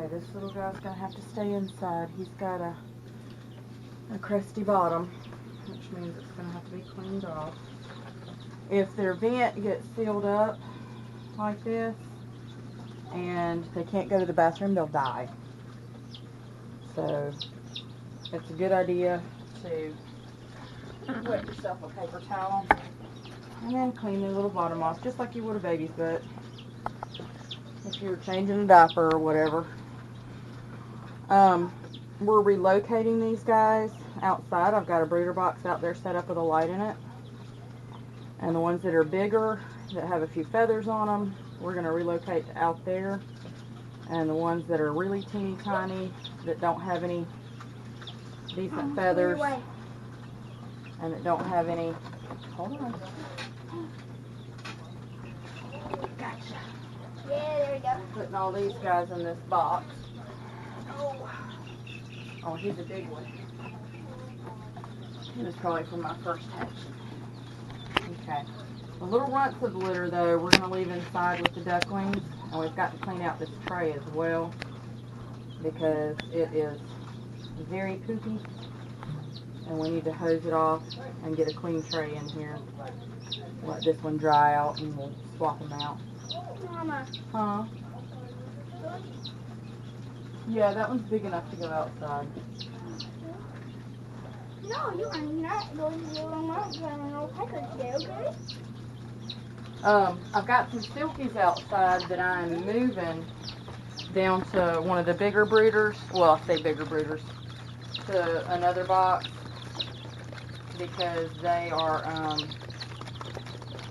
Okay, this little guy's gonna have to stay inside. He's got a crusty bottom, which means it's gonna have to be cleaned off. If their vent gets sealed up like this and they can't go to the bathroom, they'll die. So it's a good idea to wet yourself a paper towel and then clean their little bottom off, just like you would a baby's butt if you were changing a diaper or whatever. We're relocating these guys outside. I've got a brooder box out there set up with a light in it. And the ones that are bigger, that have a few feathers on them, we're going to relocate out there. And the ones that are really teeny tiny, that don't have any decent feathers, and that don't have any, hold on. Gotcha. Yeah, there we go. Putting all these guys in this box. Oh, he's a big one. He was probably from my first hatching. Okay. The little runts of the litter, though, we're going to leave inside with the ducklings. And we've got to clean out this tray as well, because it is very poopy. And we need to hose it off and get a clean tray in here. Let this one dry out and we'll swap them out. Mama. Huh? Yeah, that one's big enough to go outside. No, you are not going to do no pecker today, okay? I've got some silkies outside that I'm moving down to one of the bigger brooders. Well, I say bigger brooders. To another box, because they are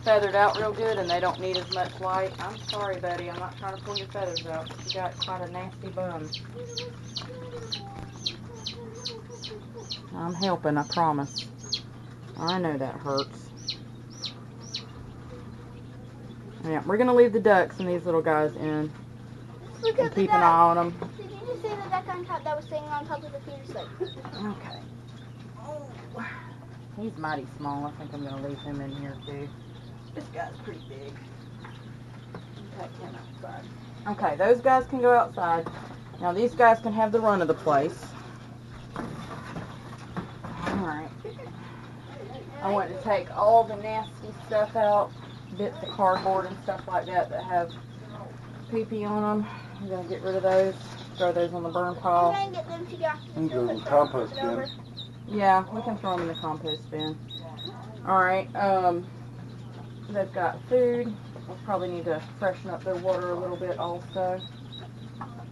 feathered out real good and they don't need as much light. I'm sorry, buddy. I'm not trying to pull your feathers out. You got quite a nasty bum. I'm helping, I promise. I know that hurts. Yeah, we're going to leave the ducks and these little guys in. Look And at keep the an eye on them. Did you just see the duck on top that was sitting on top of the feeder slip? Okay. Oh, he's mighty small. I think I'm going to leave him in here too. This guy's pretty big. Take him outside. Okay, those guys can go outside. Now these guys can have the run of the place. Alright. I want to take all the nasty stuff out. Bits of cardboard and stuff like that that have pee-pee on them. I'm going to get rid of those. Throw those on the burn pile. I'm going to get them to go. You can go to the compost bin. Yeah, we can throw them in the compost bin. Alright, they've got food. We'll probably need to freshen up their water a little bit also.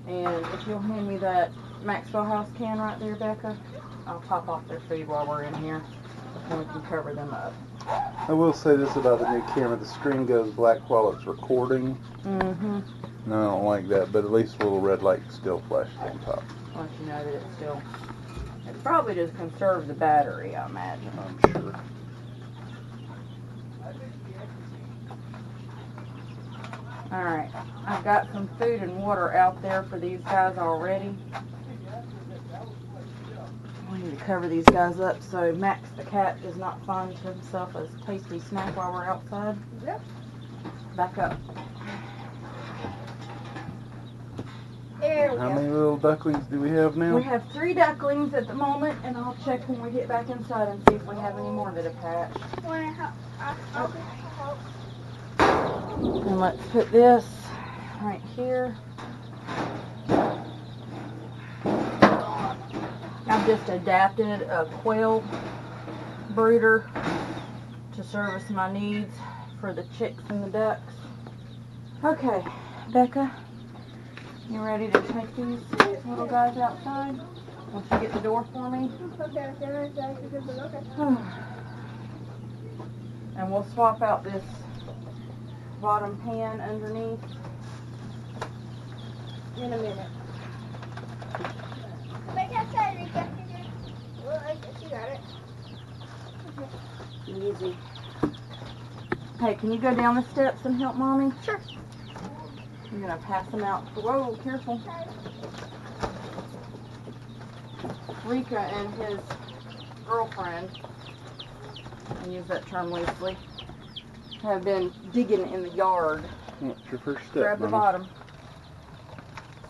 And if you'll hand me that Maxwell House can right there, Becca, I'll top off their food while we're in here. And we can cover them up. I will say this about the new camera. The screen goes black while it's recording. Mm-hmm. No, I don't like that, but at least the little red light still flashes on top. Let you know that it's still... It's probably just conserve the battery, I imagine. I'm sure. Alright, I've got some food and water out there for these guys already. We need to cover these guys up so Max the cat does not find himself a tasty snack while we're outside. Yep. Back up. There we How go. many little ducklings do we have now? We have 3 ducklings at the moment, and I'll check when we get back inside and see if we have any more that have hatched. Wanna help? I'll help. And let's put this right here. I've just adapted a quail brooder to service my needs for the chicks and the ducks. Okay, Becca, you ready to take these little guys outside? Once you get the door for me? Okay. And we'll swap out this bottom pan underneath in a minute. Make outside, Rika. Well, I guess you got it. Easy. Hey, can you go down the steps and help Mommy? Sure. I'm going to pass them out. Whoa, careful. Rika and his girlfriend, I use that term loosely, have been digging in the yard. What's your first step, Grab the Mama? bottom.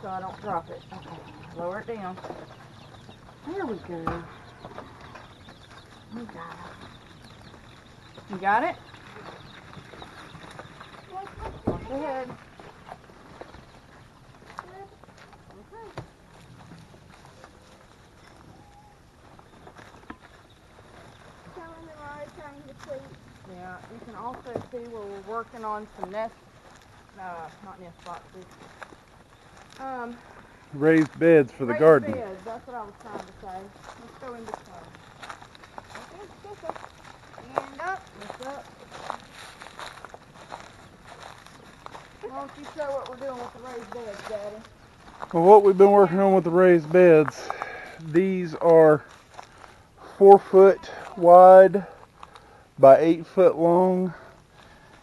so I don't drop it. Okay, lower it down. There we go. We got it. You got it? Watch your head. Okay. Telling them already trying to sleep. Yeah, you can also see where we're working on some nest, not nest boxes. Raised beds for the Raised garden. beds, that's what I was trying to say. Let's go in between. Okay, Stand up. lift up. Why don't you show what we're doing with the raised beds, Daddy? Well, what we've been working on with the raised beds, these are 4 foot wide by 8 foot long,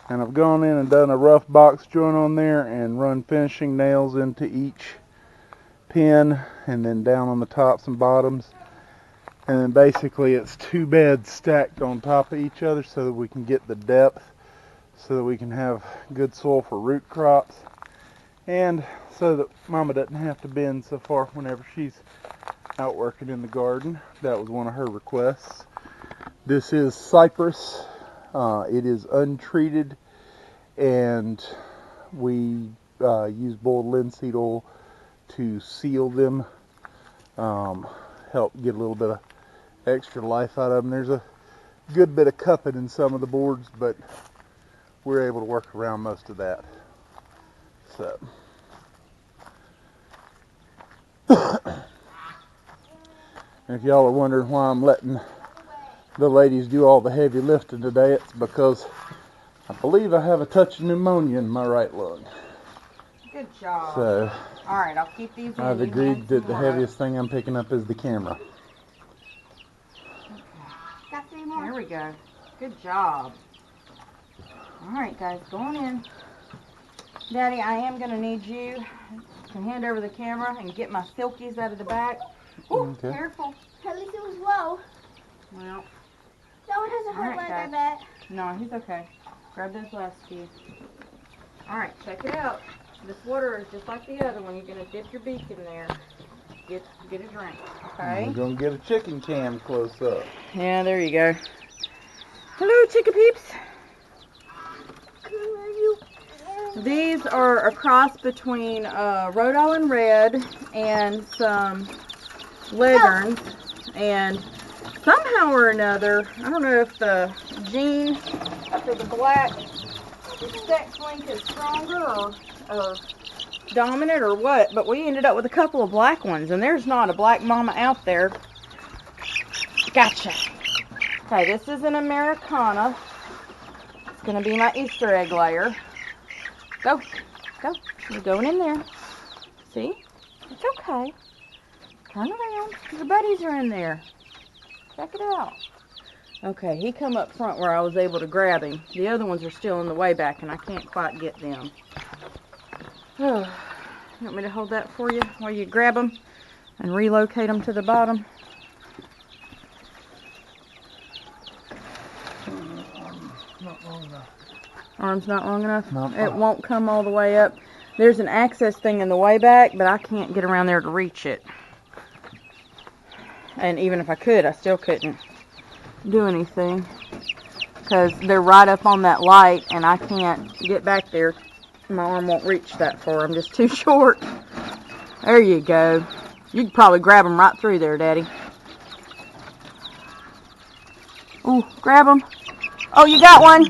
and I've gone in and done a rough box joint on there and run finishing nails into each pin and then down on the tops and bottoms, and then basically it's 2 beds stacked on top of each other so that we can get the depth, so that we can have good soil for root crops, and so that Mama doesn't have to bend so far whenever she's out working in the garden. That was one of her requests. This is cypress. It is untreated, and we use boiled linseed oil to seal them, help get a little bit of extra life out of them. There's a good bit of cupping in some of the boards, but we're able to work around most of that. So and if y'all are wondering why I'm letting the ladies do all the heavy lifting today, it's because I believe I have a touch of pneumonia in my right lung. Good job. So Alright, I'll keep these in. I've You agreed hand that some the more up. heaviest thing I'm picking up is the camera. Got 3 more. There we go. Good job. Alright guys, going in. Daddy, I am going to need you to hand over the camera and get my silkies out of the back. Ooh, Okay. careful. At least it was low. Well, No, it doesn't hurt Alright, like I guys. bet. no, he's okay. Grab those last few. Alright, check it out. This water is just like the other one. You're going to dip your beak in there. Get a drink, okay? We're going to get a chicken cam close up. Yeah, there you go. Hello, chicka peeps. These are a cross between Rhode Island Red and some Leghorns, and somehow or another, I don't know if the gene for the black sex link is stronger or dominant or what, but we ended up with a couple of black ones, and there's not a black mama out there. Gotcha. Okay, this is an Americana. It's going to be my Easter egg layer. Go. Go. You're going in there. See? It's okay. Turn around. Your buddies are in there. Check it out. Okay, he come up front where I was able to grab him. The other ones are still in the way back, and I can't quite get them. You want me to hold that for you while you grab them and relocate them to the bottom? Not long enough. Arm's not long enough? No. It won't come all the way up. There's an access thing in the way back, but I can't get around there to reach it. And even if I could, I still couldn't do anything, because they're right up on that light, and I can't get back there. My arm won't reach that far. I'm just too short. There you go. You could probably grab them right through there, Daddy. Ooh, grab them. Oh, you got one.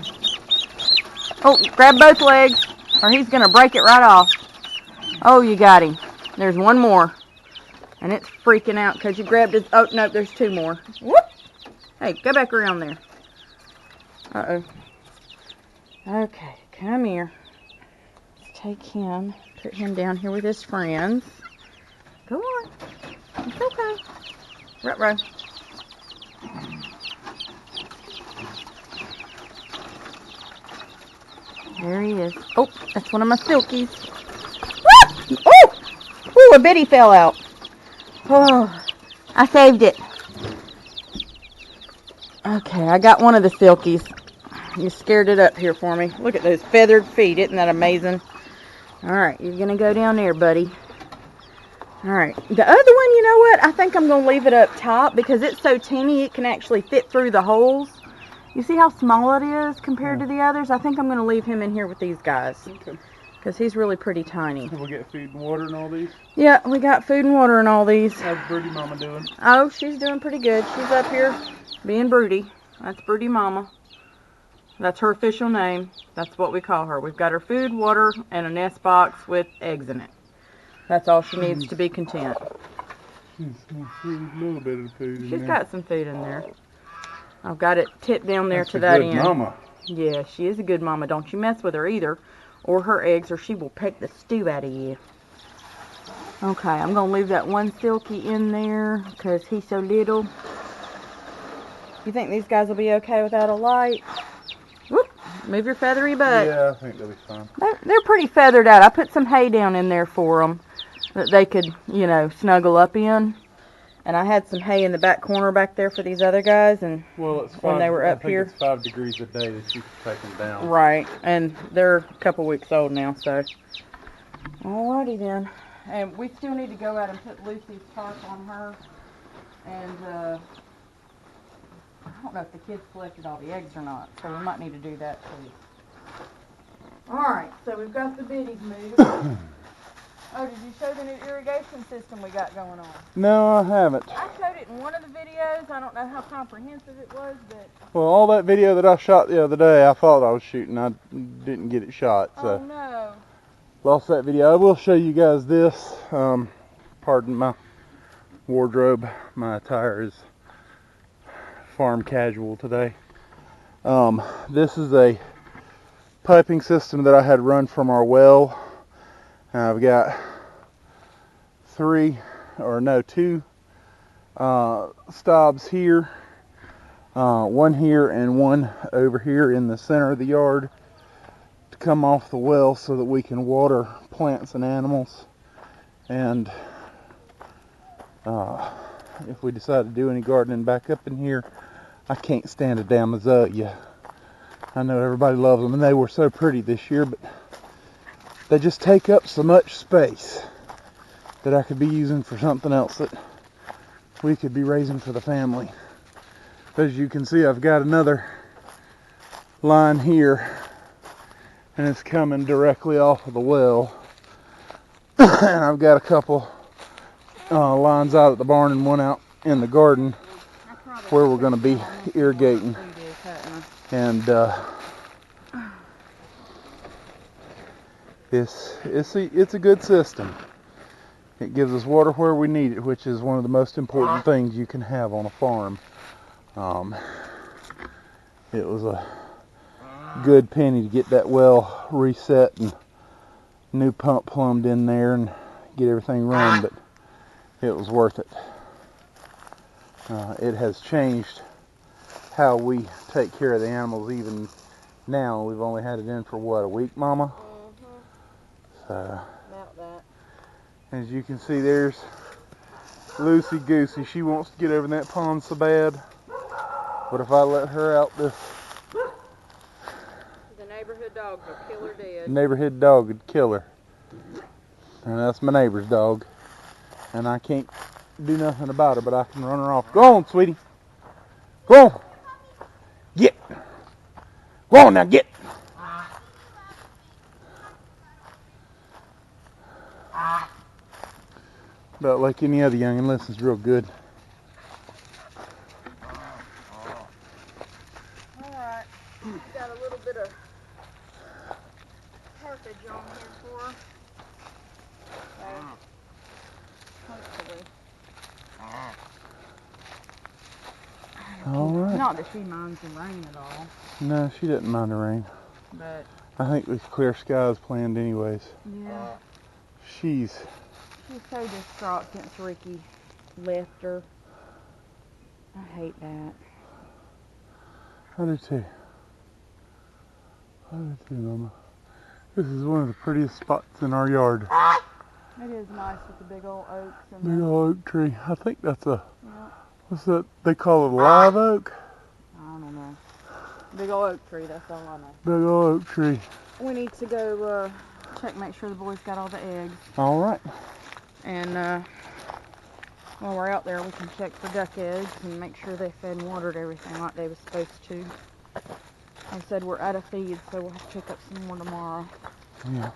Oh, grab both legs, or he's going to break it right off. Oh, you got him. There's one more. And it's freaking out because you grabbed his... Oh, no, there's 2 more. Whoop! Hey, go back around there. Uh-oh. Okay, come here. Let's take him, put him down here with his friends. Go on. It's okay. Ruh-roh. There he is. Oh, that's one of my silkies. Woo! Oh! Ooh, a bitty fell out. Oh, I saved it. Okay, I got one of the silkies. You scared it up here for me. Look at those feathered feet. Isn't that amazing? All right, you're going to go down there, buddy. Alright, the other one, you know what? I think I'm going to leave it up top because it's so teeny it can actually fit through the holes. You see how small it is compared to the others? I think I'm going to leave him in here with these guys. Okay. Because he's really pretty tiny. We'll get food and water and all these? Yeah, we got food and water and all these. How's Broody Mama doing? Oh, she's doing pretty good. She's up here being Broody. That's Broody Mama. That's her official name. That's what we call her. We've got her food, water, and a nest box with eggs in it. That's all she needs to be content. A little bit of food in She's there. got some food in there. I've got it tipped down there That's to a that good end. mama. Yeah, she is a good mama. Don't you mess with her either, or her eggs, or she will peck the stew out of you. Okay, I'm going to leave that one Silky in there because he's so little. You think these guys will be okay without a light? Whoop, move your feathery butt. Yeah, I think they'll be fine. They're pretty feathered out. I put some hay down in there for them that they could, you know, snuggle up in. And I had some hay in the back corner back there for these other guys. And well, it's when they were up here, it's 5 degrees a day that you can take them down. Right, and they're a couple weeks old now, so. Alrighty then. And we still need to go out and put Lucy's tarp on her. And I don't know if the kids collected all the eggs or not, so we might need to do that too. Alright, so we've got the biddies moved. Oh, did you show the new irrigation system we got going on? No, I haven't. I showed it in one of the videos. I don't know how comprehensive it was, but... Well, all that video that I shot the other day, I thought I was shooting. I didn't get it shot, so. Oh, no. Lost that video. I will show you guys this. Pardon my wardrobe. My attire is farm casual today. This is a piping system that I had run from our well. I've got two stobs here, one here and one over here in the center of the yard to come off the well so that we can water plants and animals. And if we decide to do any gardening back up in here, I can't stand a damn azalea. I know everybody loves them, and they were so pretty this year, but they just take up so much space that I could be using for something else that we could be raising for the family. As you can see, I've got another line here, and it's coming directly off of the well. And I've got a couple lines out at the barn and one out in the garden where we're going to be irrigating. And it's a good system. It gives us water where we need it, which is one of the most important things you can have on a farm. It was a good penny to get that well reset and new pump plumbed in there and get everything running, but it was worth it. It has changed how we take care of the animals even now. We've only had it in for what, a week, Mama? So, About that. as you can see, there's Lucy Goosey. She wants to get over in that pond so bad, but if I let her out, the neighborhood dog will kill her dead. Neighborhood dog would kill her. And that's my neighbor's dog. And I can't do nothing about her, but I can run her off. Go on, sweetie. Go on. Get. Go on now, get. About like any other youngin', listens real good. Alright, got a little bit of carpage on here for her. Hopefully. Alright. Not that she minds the rain at all. No, she doesn't mind the rain. But I think with clear skies planned anyways. yeah. She's so distraught since Ricky left her. I hate that. I do too. I do too, Mama. This is one of the prettiest spots in our yard. It is nice with the big old oaks and Big old oak tree. I think that's a, yeah. what's that? They call it a live oak? I don't know. Big old oak tree, that's all I know. Big old oak tree. We need to go check, make sure the boys got all the eggs. All right. And while we're out there, we can check for duck eggs and make sure they fed and watered everything like they was supposed to. They said we're out of feed, so we'll have to pick up some more tomorrow. Yeah.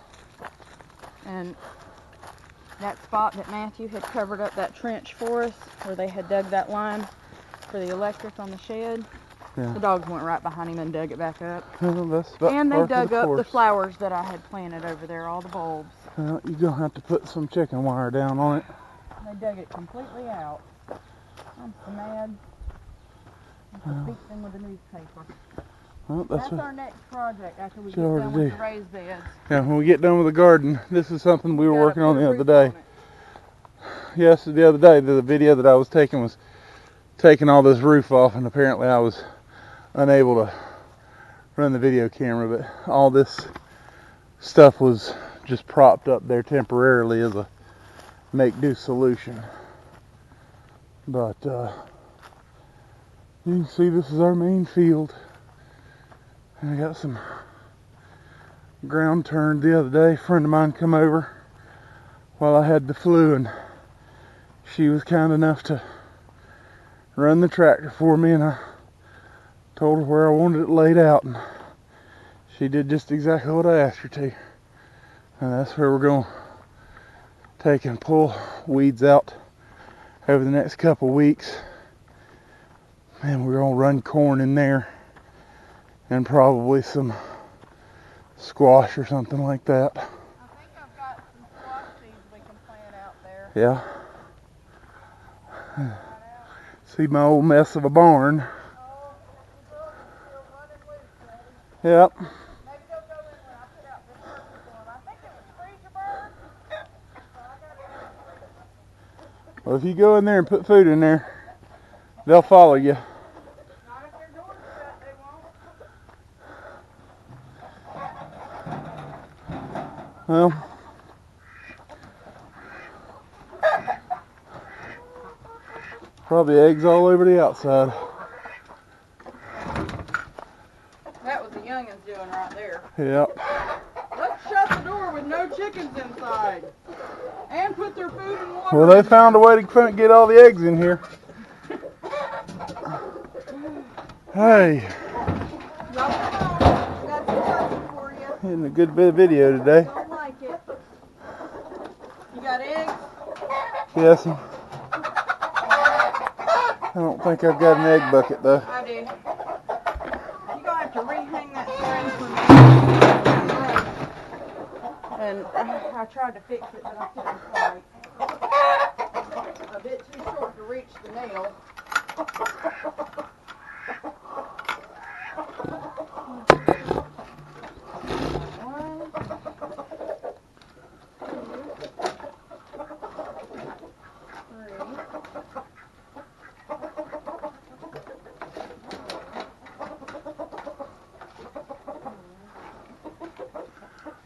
And that spot that Matthew had covered up that trench for us, where they had dug that line for the electric on the shed, Yeah. the dogs went right behind him and dug it back up. Well, that's about And they par for dug the up the course. flowers that I had planted over there, all the bulbs. Well, you're going to have to put some chicken wire down on it. They dug it completely out. I'm so mad. I have to beat them with a newspaper. Well, That's what our next project after we you get ought done to with do. the raised beds. Yeah, when we get done with the garden, this is something we were Gotta working on put the a other roof day. on it. Yes, the other day, the video that I was taking was taking all this roof off, and apparently I was unable to run the video camera, but all this stuff was just propped up there temporarily as a make-do solution. But you can see this is our main field. And I got some ground turned the other day. A friend of mine come over while I had the flu, and she was kind enough to run the tractor for me, and I told her where I wanted it laid out, and she did just exactly what I asked her to. And that's where we're going to take and pull weeds out over the next couple weeks. And we're going to run corn in there and probably some squash or something like that. I think I've got some squash seeds we can plant out there. Yeah. See my old mess of a barn. Oh, the girls are still running loose, Daddy. Yep. Maybe they'll go in when I put out this purple one. I think it was freezer burn. So I got it in the freezer. Well, if you go in there and put food in there, they'll follow you. Not if their door's shut, they won't. Well, probably eggs all over the outside. That was the youngins doing right there. Yep. Let's shut the door with no chickens inside. And put their food and water Well, they found a way to get all the eggs in here. Hey, Got some turkey for you. getting a good bit of video today. Don't like it. You got eggs? Yes. I don't think I've got an egg bucket though. I do. You're going to have to rehang that string for me. And I tried to fix it, but I couldn't quite. A bit too short to reach the nail.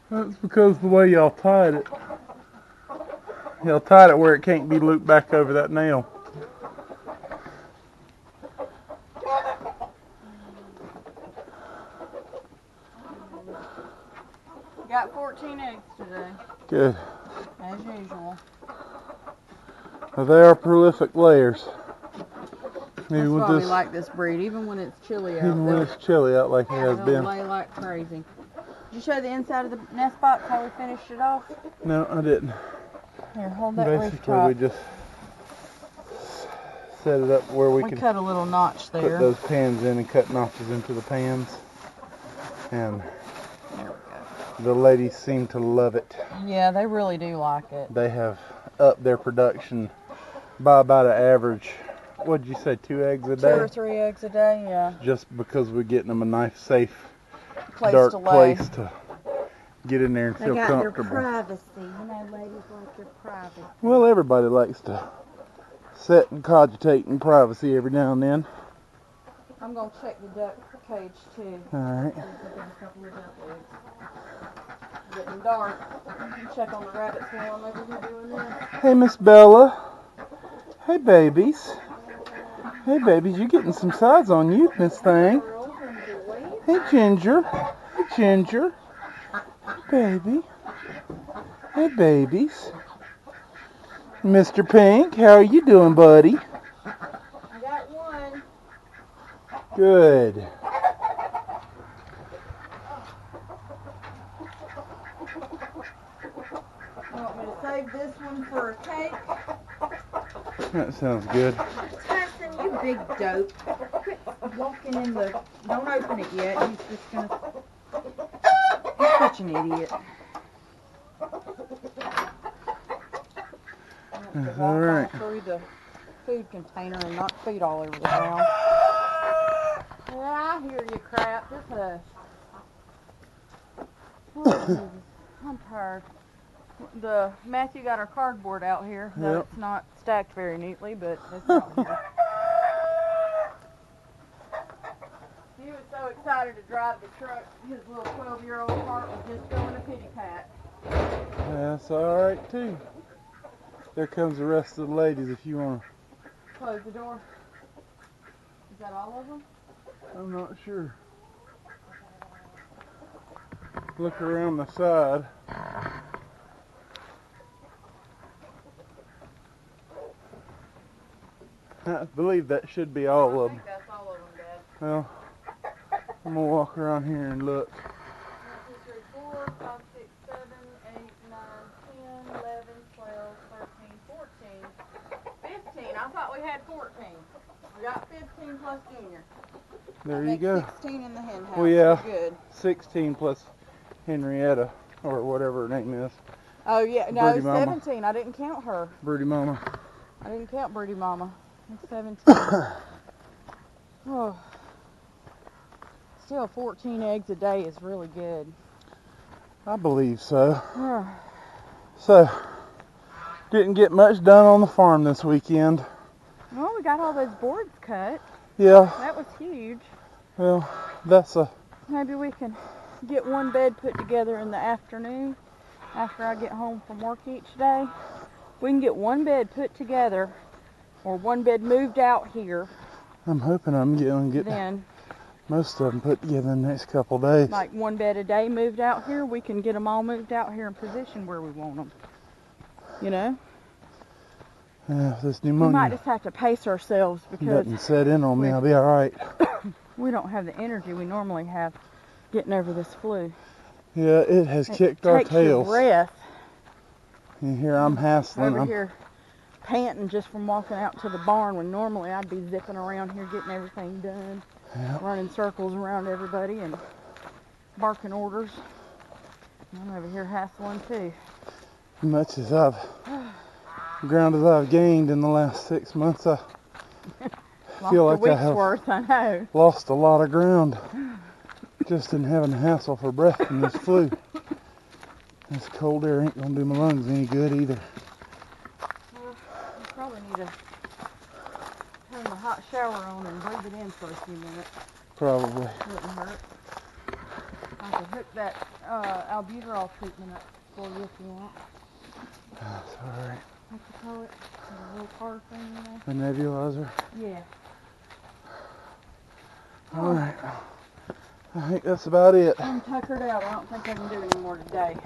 That's because the way y'all tied it. Y'all tied it where it can't be looped back over that nail. Got 14 eggs today, Good. as usual. Well, they are prolific layers. That's why we like this breed, even when it's chilly out. Even when it's chilly out like it has They'll been. lay like crazy. Did you show the inside of the nest box how we finished it off? No, I didn't. Here, hold that Basically, rooftop. we just set it up where we We can cut a little notch put there. those pans in and cut notches into the pans. And There we go. the ladies seem to love it. Yeah, they really do like it. They have upped their production by about an average, what'd you say, 2 eggs a 2 day? or 3 eggs a day, yeah. Just because we're getting them a nice, safe, Place dark to lay. place to get in there and feel comfortable. privacy. You know, ladies like their privacy. Well, everybody likes to sit and cogitate in privacy every now and then. I'm going to check the duck cage too. Alright. There's a couple of duck eggs. It's getting dark. You can check on the rabbits while I'm over here doing this. Hey, Miss Bella. Hey, babies. Hey, babies, you getting some size on you, Miss Thing. Girls and boys. Hey, Ginger. Hey, Ginger. Baby. Hey, babies. Mr. Pink, how are you doing, buddy? I got one. Good. You want me to save this one for a cake? That sounds good. Tyson, you big dope. Quit walking in the... Don't open it yet. He's just gonna... He's such an idiot. All right. Through the food container and knock food all over the ground. Yeah, I hear you, crap. Just hush. Oh, Jesus. I'm tired. Matthew got our cardboard out here. Though Yep. it's not stacked very neatly, but it's out here. He was so excited to drive the truck. His little 12-year-old heart was just going to pity pat. That's all right too. There comes the rest of the ladies if you want Close the door. Is that all of them? to. I'm not sure. Look around the side. I believe that should be all I of think them. that's all of them, Dad. Well, I'm gonna walk around here and look. 1, 2, 3, 4, 5, 6, 7, 8, 9, 10, 11, 12, 13, 14, 15. I thought we had 14. We got 15 plus Junior. There That you go. 16 in the hen house. Well, yeah. We're good. 16 plus Henrietta, or whatever her name is. Oh, yeah. No, Broody Mama. 17. I didn't count her. Broody Mama. I didn't count Broody Mama. It's 17. Oh. Still, 14 eggs a day is really good. I believe so. So, didn't get much done on the farm this weekend. Well, we got all those boards cut. Yeah, That was huge. well, that's a... Maybe we can get one bed put together in the afternoon after I get home from work each day. We can get one bed put together, or one bed moved out here. I'm hoping I'm going to get Then, most of them put together in the next couple of days. like one bed a day moved out here, we can get them all moved out here in position where we want them. You know? Yeah, if this We might pneumonia just have to pace ourselves because doesn't set in on me, I'll be all right. we don't have the energy we normally have getting over this flu. Yeah, it has kicked our Takes your tails. breath. And here I'm hassling. Over here panting just from walking out to the barn when normally I'd be zipping around here getting everything done. Yep. Running circles around everybody and barking orders. I'm over here hassling too. As much as I've ground as I've gained in the last 6 months, I Lost feel a like I week's have worth, I know. lost a lot of ground just in having to hassle for breath from this flu. This cold air ain't gonna do my lungs any good either. Well, you probably need to turn the hot shower on and breathe it in for a few minutes. Probably. Wouldn't hurt. I could hook that albuterol treatment up for you if you want. That's alright. What you call it? The little car thing, you know? The nebulizer. Yeah. Alright. I think that's about it. I'm tuckered out. I don't think I can do any more today.